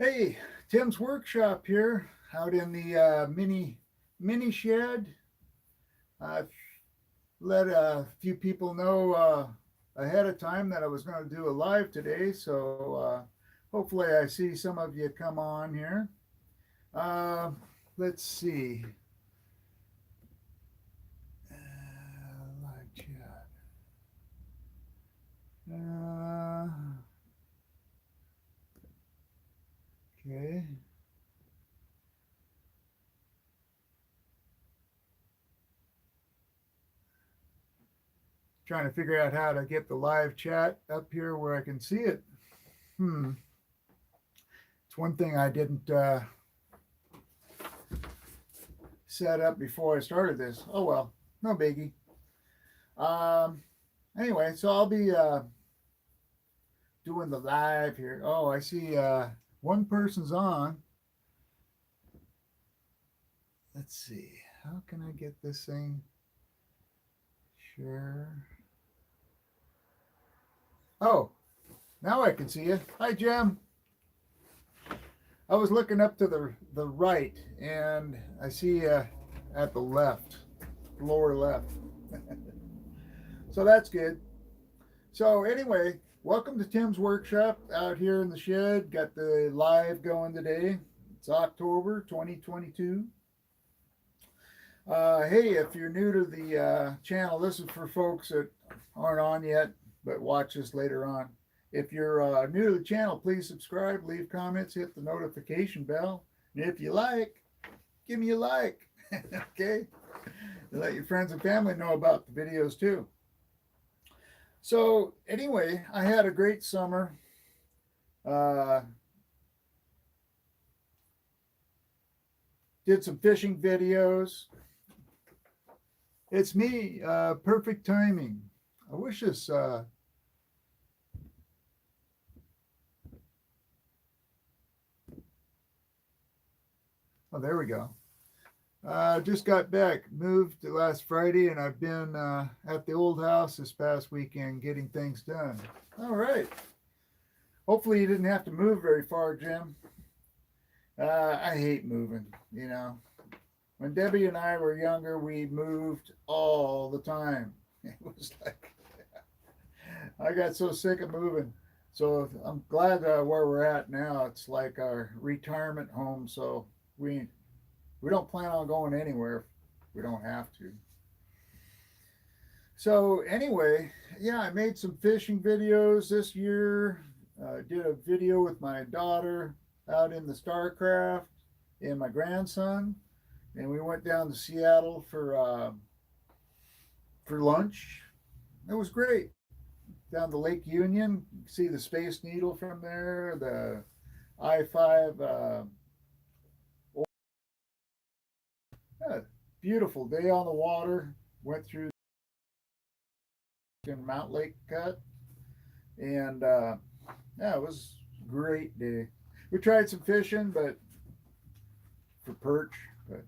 Hey, Tim's workshop here, out in the mini shed. I've let a few people know ahead of time that I was going to do a live today, so hopefully I see some of you come on here. Uh, let's see. Live chat. Uh, okay. Trying to figure out how to get the live chat up here where I can see it. Hmm. It's one thing I didn't set up before I started this. Oh well, no biggie. Um, anyway, so I'll be doing the live here. Oh, I see one person's on. Let's see. How can I get this thing? Share. Oh, now I can see you. Hi, Jim. I was looking up to the right, and I see at the left, lower left. So that's good. So anyway, welcome to Tim's workshop out here in the shed. Got the live going today. It's October 2022. Hey, if you're new to the channel, this is for folks that aren't on yet, but watch this later on. If you're new to the channel, please subscribe, leave comments, hit the notification bell. And if you like, give me a like. Okay? And let your friends and family know about the videos too. So, anyway, I had a great summer. Uh, did some fishing videos. It's me, perfect timing. I wish this. Oh, there we go. Just got back, moved last Friday, and I've been at the old house this past weekend getting things done. All right. Hopefully, you didn't have to move very far, Jim. I hate moving. When Debbie and I were younger, we moved all the time. It was like I got so sick of moving. So I'm glad where we're at now. It's like our retirement home. So we we don't plan on going anywhere if we don't have to. So anyway, yeah, I made some fishing videos this year. Did a video with my daughter out in the Starcraft and my grandson, and we went down to Seattle for lunch. It was great. Down the Lake Union, you can see the Space Needle from there. The I-5. Yeah, beautiful day on the water. Went through in Mount Lake Cut, and yeah, it was a great day. We tried some fishing, but for perch, but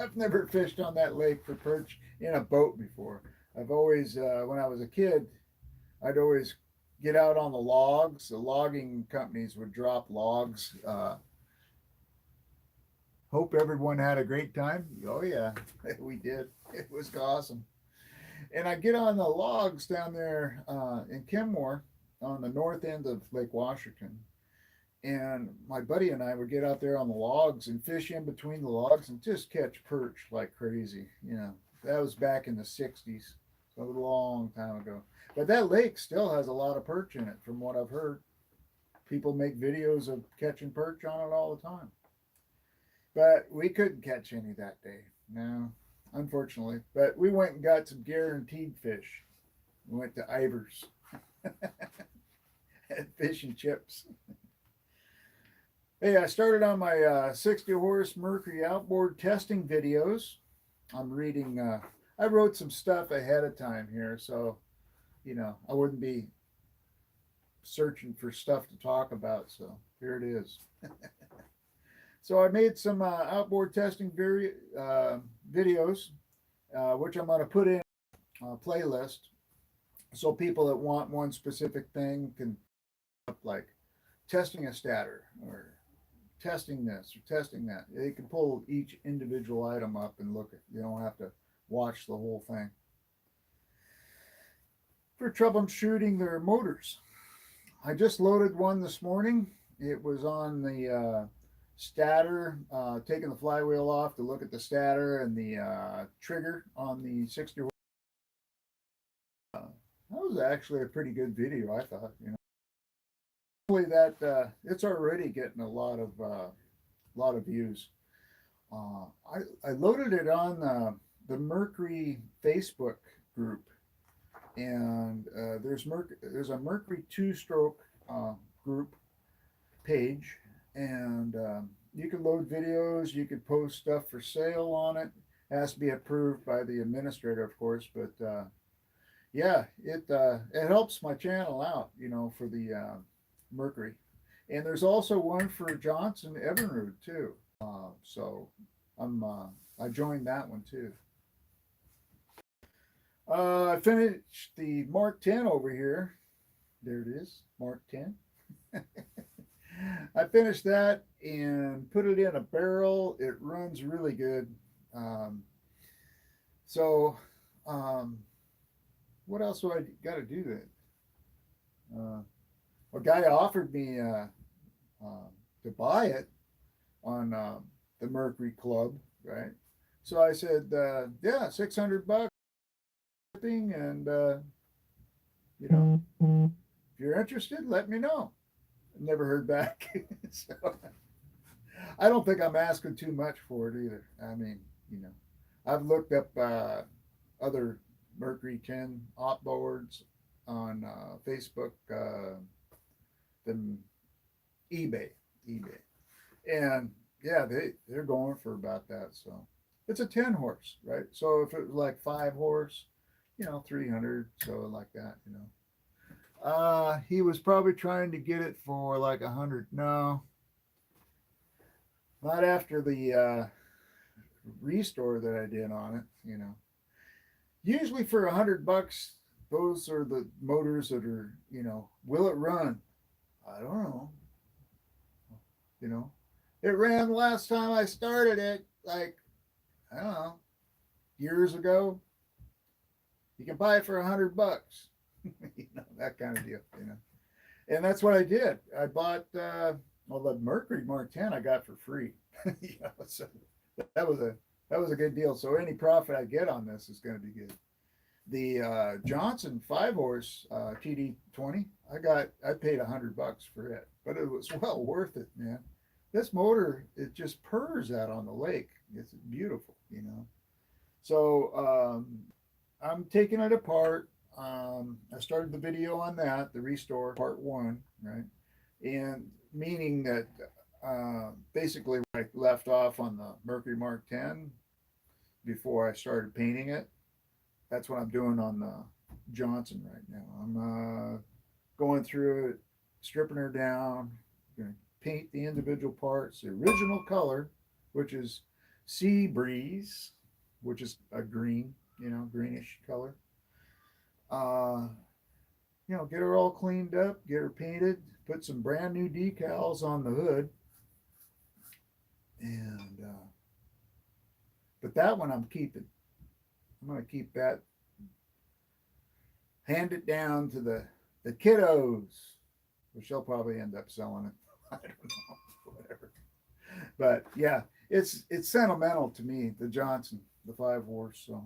I've never fished on that lake for perch in a boat before. I've always, when I was a kid, I'd always get out on the logs. The logging companies would drop logs. Hope everyone had a great time. Oh yeah, we did. It was awesome. And I get on the logs down there in Kenmore on the north end of Lake Washington. And my buddy and I would get out there on the logs and fish in between the logs and just catch perch like crazy. That was back in the 60s, so a long time ago. But that lake still has a lot of perch in it, from what I've heard. People make videos of catching perch on it all the time. But we couldn't catch any that day. No, unfortunately. But we went and got some guaranteed fish. We went to Ivers. Had fish and chips. Hey, I started on my 60 horse Mercury outboard testing videos. I'm reading, I wrote some stuff ahead of time here, so, I wouldn't be searching for stuff to talk about. So here it is. So I made some outboard testing videos, which I'm going to put in a playlist so people that want one specific thing can, like testing a stator or testing this or testing that. They can pull each individual item up and look at. You don't have to watch the whole thing. For troubleshooting their motors, I just loaded one this morning. It was on the stator, taking the flywheel off to look at the stator and the trigger on the 60. That was actually a pretty good video, I thought. You know, that it's already getting a lot of views. I loaded it on the Mercury Facebook group, and there's a Mercury two-stroke group page, and you can load videos, you could post stuff for sale on it. It has to be approved by the administrator, of course, but yeah, it helps my channel out, you know, for the Mercury. And there's also one for Johnson Evinrude too. So I joined that one too. I finished the Mark 10 over here. There it is, Mark 10. I finished that and put it in a barrel. It runs really good. So what else do I got to do then? A guy offered me to buy it on the Mercury Club, right? So I said, yeah, $600 shipping, and you know, if you're interested, let me know. Never heard back. So I don't think I'm asking too much for it either. I mean, you know, I've looked up other Mercury 10 op boards on Facebook, then eBay, and yeah, they're going for about that. So it's a 10 horse, right? So if it was like 5 horse, you know, 300, so like that, you know. He was probably trying to get it for like 100. No, not after the restore that I did on it, you know. Usually for $100, those are the motors that are, you know, will it run? I don't know. You know, it ran last time I started it, like, I don't know, years ago. You can buy it for $100. You know, that kind of deal, you know. And that's what I did. I bought well, the Mercury Mark 10 I got for free. You know, so that was a good deal. So any profit I get on this is going to be good. The Johnson 5 horse TD20, I paid $100 for it, but it was well worth it, man. This motor, it just purrs out on the lake. It's beautiful, you know. So I'm taking it apart. I started the video on that, the restore part 1, right? And meaning that basically I left off on the Mercury Mark 10 before I started painting it. That's what I'm doing on the Johnson right now. I'm going through it, stripping her down, going to paint the individual parts, the original color, which is Sea Breeze, which is a green, you know, greenish color. You know, get her all cleaned up, get her painted, put some brand new decals on the hood, and but that one I'm keeping. I'm going to keep that. Hand it down to the kiddos, which they'll probably end up selling it. I don't know, whatever. But yeah, it's sentimental to me, the Johnson, the 5 horse. So,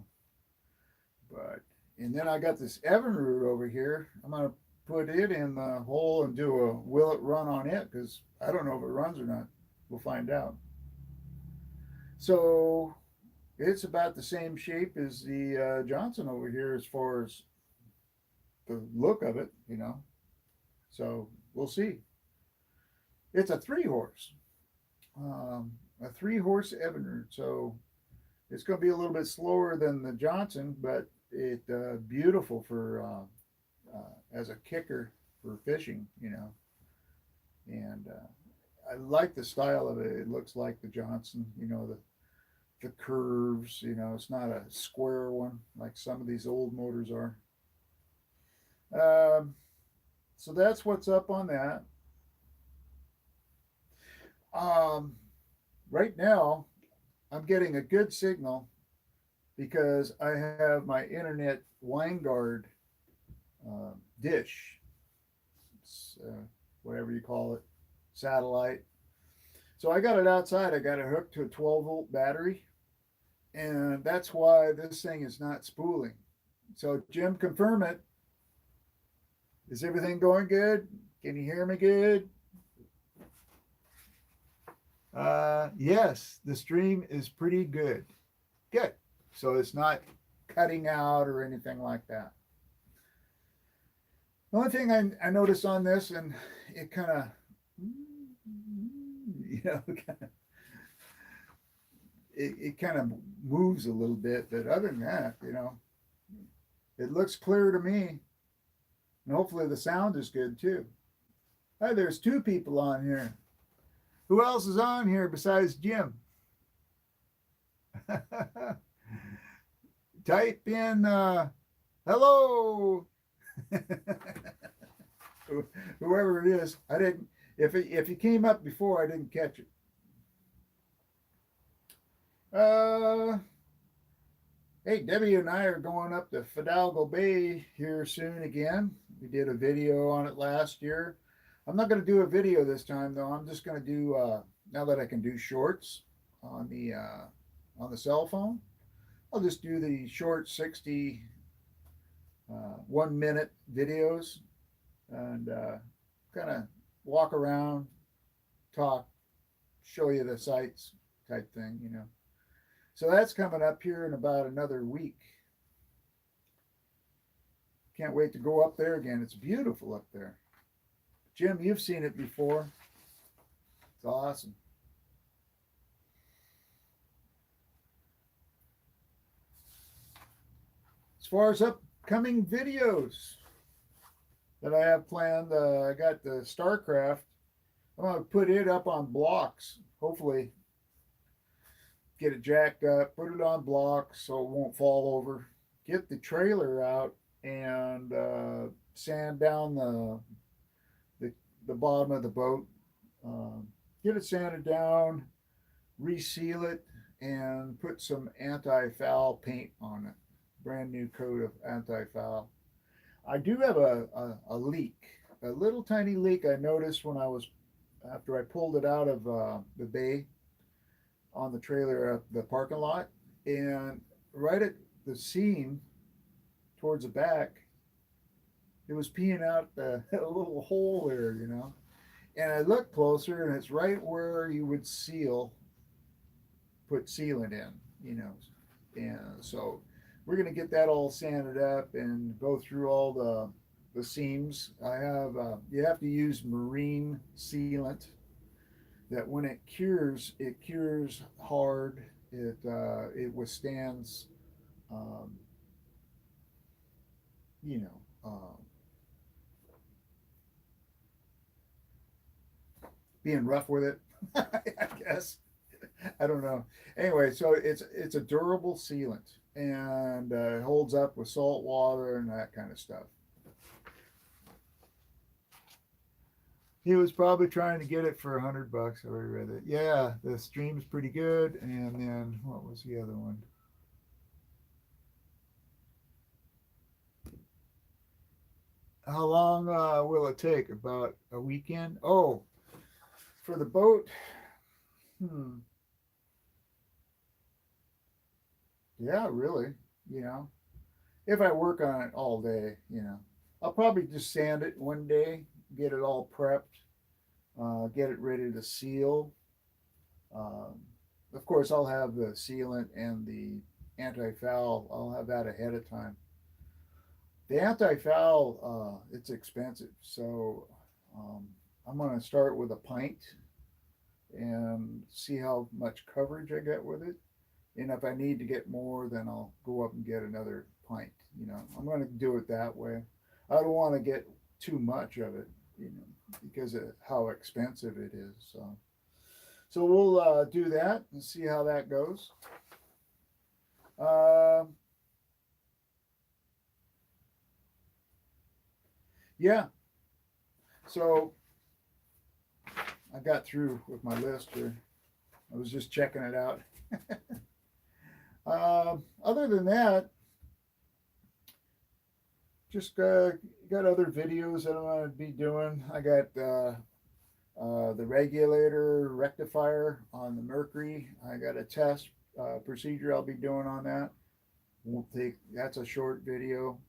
but and then I got this Evinrude over here. I'm gonna put it in the hole and do a will it run on it, because I don't know if it runs or not. We'll find out. So it's about the same shape as the Johnson over here as far as the look of it, you know. So we'll see. It's a 3 horse, a 3 horse Evinrude. So it's going to be a little bit slower than the Johnson, but it beautiful for as a kicker for fishing, you know. And I like the style of it. It looks like the Johnson, you know, the curves, you know. It's not a square one like some of these old motors are. So that's what's up on that. Um, right now, I'm getting a good signal because I have my internet WineGuard dish. It's, whatever you call it, satellite. So I got it outside. I got it hooked to a 12-volt battery, and that's why this thing is not spooling. So Jim, confirm it. Is everything going good? Can you hear me good? Yes, the stream is pretty good. Good. So it's not cutting out or anything like that. The only thing I noticed on this, and it kind of, you know, it kind of moves a little bit, but other than that, it looks clear to me, and hopefully the sound is good too. Hey, there's two people on here. Who else is on here besides Jim? Type in hello. Whoever it is. I didn't. If it came up before, I didn't catch it. Hey, Debbie and I are going up to Fidalgo Bay here soon again. We did a video on it last year. I'm not going to do a video this time though. I'm just going to do now that I can do shorts on the cell phone. I'll just do the short 60 1 minute videos and kind of walk around, talk, show you the sights type thing. So that's coming up here in about another week. Can't wait to go up there again. It's beautiful up there. Jim, you've seen it before. It's awesome. As far as upcoming videos that I have planned, I got the StarCraft. I'm going to put it up on blocks. Hopefully, get it jacked up, put it on blocks so it won't fall over. Get the trailer out and sand down the bottom of the boat. Get it sanded down, reseal it, and put some anti-foul paint on it. Brand new coat of anti-foul. I do have a leak, a little tiny leak I noticed after I pulled it out of the bay on the trailer at the parking lot, and right at the seam towards the back, it was peeing out a little hole there. And I looked closer, and it's right where you would put sealant in. And so we're gonna get that all sanded up and go through all the seams. You have to use marine sealant. That when it cures hard. It withstands, um, you know, being rough with it. I guess I don't know. Anyway, so it's a durable sealant and it holds up with salt water and that kind of stuff. He was probably trying to get it for $100. I already read it. Yeah, the stream's pretty good. And then what was the other one? How long will it take? About a weekend? Oh, for the boat. Hmm. Yeah, really. You know, if I work on it all day, I'll probably just sand it one day, get it all prepped, get it ready to seal. Um, of course, I'll have the sealant and the anti-foul. I'll have that ahead of time. The anti-foul, it's expensive, so um, I'm going to start with a pint and see how much coverage I get with it. And if I need to get more, then I'll go up and get another pint. I'm going to do it that way. I don't want to get too much of it, because of how expensive it is. So we'll do that and see how that goes. Uh, yeah. So I got through with my list here. I was just checking it out. Other than that, just got other videos that I'm going to be doing. I got the regulator rectifier on the Mercury. I got a test procedure I'll be doing on that. Won't take, that's a short video.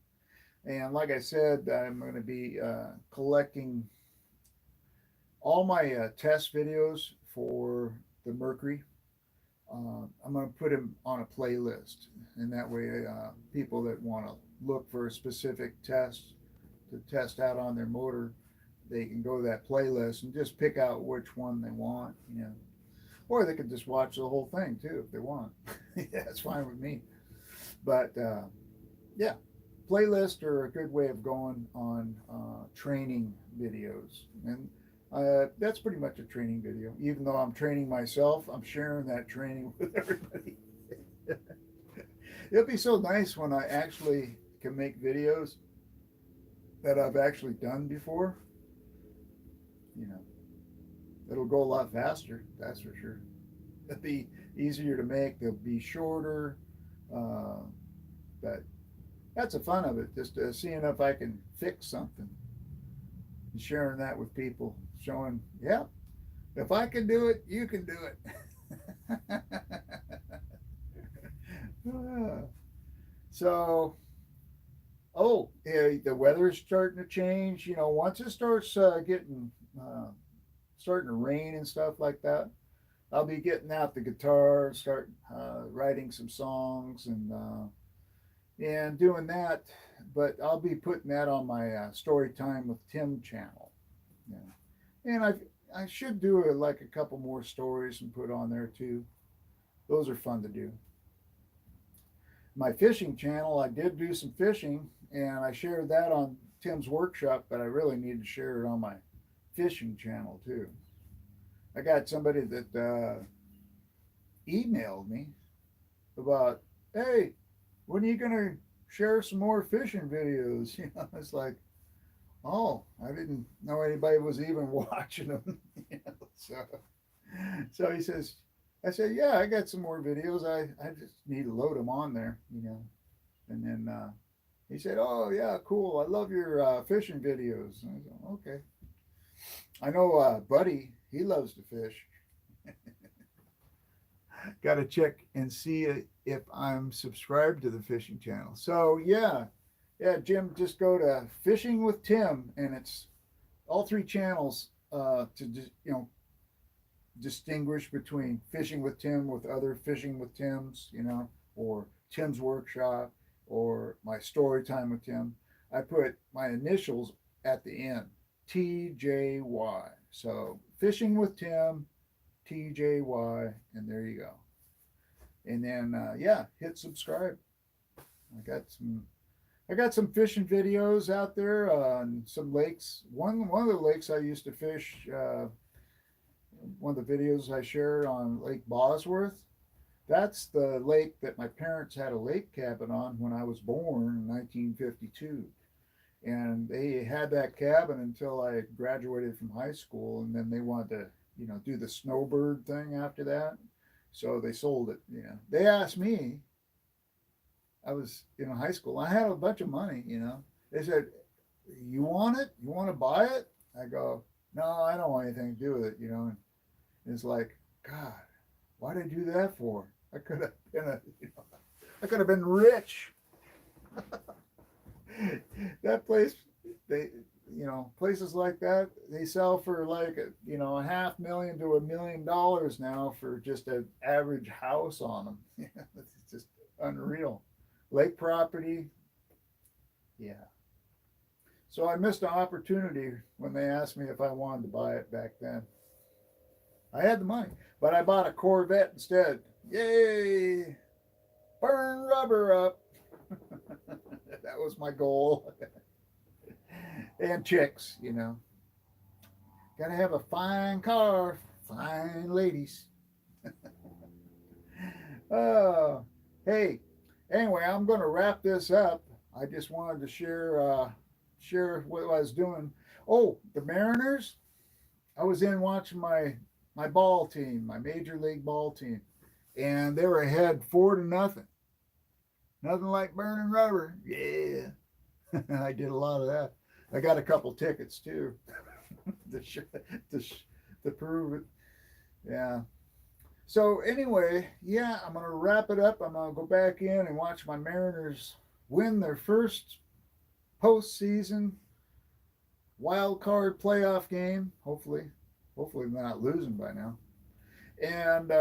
And like I said, I'm going to be collecting all my test videos for the Mercury. I'm going to put them on a playlist, and that way, people that want to look for a specific test to test out on their motor, they can go to that playlist and just pick out which one they want, you know. Or they could just watch the whole thing too if they want. Yeah, that's fine with me. But yeah, playlists are a good way of going on training videos, and that's pretty much a training video. Even though I'm training myself, I'm sharing that training with everybody. It'll be so nice when I actually can make videos that I've actually done before. You know, it'll go a lot faster, that's for sure. It'll be easier to make, they'll be shorter. But that's the fun of it, just seeing if I can fix something and sharing that with people, showing, yeah, if I can do it, you can do it. So, oh, yeah, the weather's starting to change. You know, once it starts getting starting to rain and stuff like that, I'll be getting out the guitar, start writing some songs and doing that. But I'll be putting that on my Story Time with Tim channel. Yeah. And I should do like a couple more stories and put on there too. Those are fun to do. My fishing channel, I did do some fishing, and I shared that on Tim's workshop, but I really need to share it on my fishing channel too. I got somebody that emailed me about, hey, when are you gonna share some more fishing videos? You know, it's like, oh, I didn't know anybody was even watching them. You know, so he says, I said, yeah, I got some more videos. I just need to load them on there, you know. And then he said, oh, yeah, cool. I love your fishing videos. And I said, okay. I know Buddy, he loves to fish. Got to check and see if I'm subscribed to the fishing channel. So, yeah, Jim, just go to Fishing with Tim, and it's all three channels you know, distinguish between Fishing with Tim with other Fishing with Tims, you know, or Tim's Workshop or my Story Time with Tim. I put my initials at the end, TJY. So Fishing with Tim, TJY, and there you go. And then yeah, hit subscribe. I got some fishing videos out there on some lakes. One of the lakes I used to fish. One of the videos I shared on Lake Bosworth. That's the lake that my parents had a lake cabin on when I was born in 1952. And they had that cabin until I graduated from high school, and then they wanted to, you know, do the snowbird thing after that. So they sold it. You know, they asked me. I was in high school. I had a bunch of money. You know, they said, "You want it? You want to buy it?" I go, "No, I don't want anything to do with it." You know, and it's like, God, why did I do that for? I could have been I could have been rich. That place, they, you know, places like that, they sell for like, you know, $500,000 to $1 million now for just an average house on them. It's just unreal. Lake property, yeah. So I missed an opportunity when they asked me if I wanted to buy it back then. I had the money, but I bought a Corvette instead. Yay! Burn rubber up. That was my goal. And chicks, you know. Got to have a fine car, fine ladies. Oh, hey. Anyway, I'm going to wrap this up. I just wanted to share what I was doing. Oh, the Mariners. I was in watching my ball team, my major league ball team, and they were ahead 4-0. Nothing like burning rubber. Yeah, I did a lot of that. I got a couple tickets too to, to, to prove it. Yeah. So anyway, yeah, I'm gonna wrap it up. I'm gonna go back in and watch my Mariners win their first postseason wild card playoff game. Hopefully they're not losing by now. And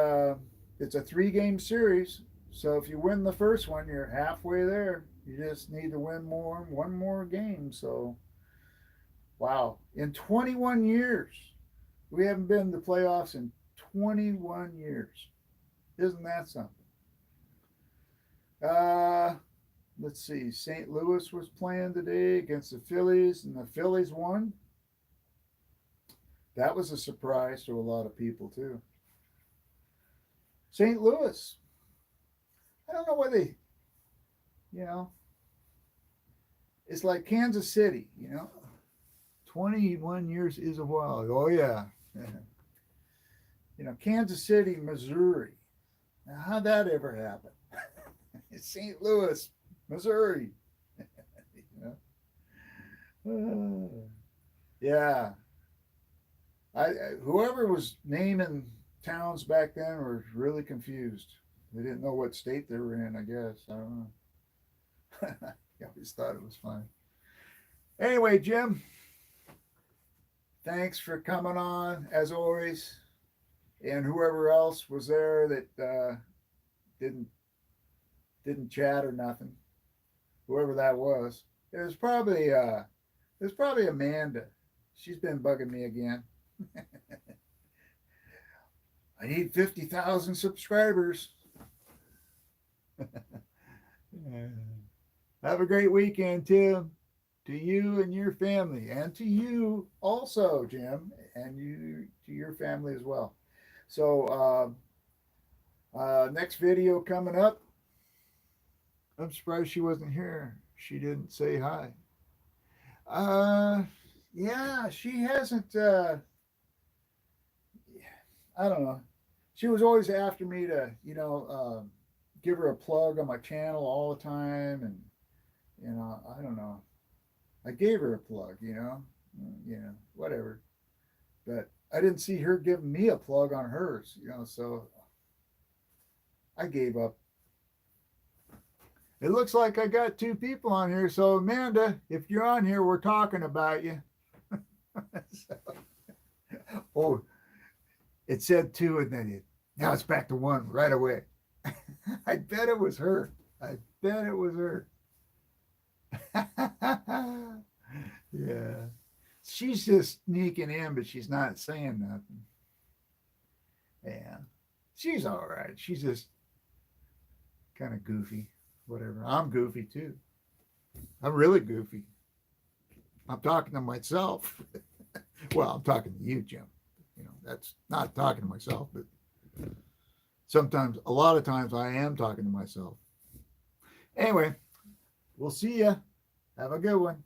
it's a 3-game series. So if you win the first one, you're halfway there. You just need to win one more game. So wow, in 21 years, we haven't been to playoffs in 21 years. Isn't that something? Uh, let's see. St. Louis was playing today against the Phillies, and the Phillies won. That was a surprise to a lot of people, too. St. Louis. I don't know why they, you know, it's like Kansas City, 21 years is a while. Oh, yeah. Kansas City, Missouri. Now, how'd that ever happen? St. Louis, Missouri. Yeah. Whoever was naming towns back then were really confused. They didn't know what state they were in, I guess. I don't know. I always thought it was funny. Anyway, Jim, thanks for coming on as always. And whoever else was there that didn't chat or nothing, whoever that was, it was probably Amanda. She's been bugging me again. I need 50,000 subscribers. Have a great weekend, Tim. To you and your family, and to you also, Jim, and you to your family as well. So, next video coming up. I'm surprised she wasn't here. She didn't say hi. Yeah, she hasn't. I don't know. She was always after me to, give her a plug on my channel all the time, and I don't know. I gave her a plug, whatever. But I didn't see her giving me a plug on hers, so I gave up. It looks like I got 2 people on here. So Amanda, if you're on here, we're talking about you. So, oh, it said 2 and then now it's back to 1 right away. I bet it was her. I bet it was her. Yeah. She's just sneaking in, but she's not saying nothing. Yeah. She's all right. She's just kind of goofy. Whatever. I'm goofy too. I'm really goofy. I'm talking to myself. Well, I'm talking to you, Jim. That's not talking to myself, but sometimes, a lot of times, I am talking to myself. Anyway, we'll see ya. Have a good one.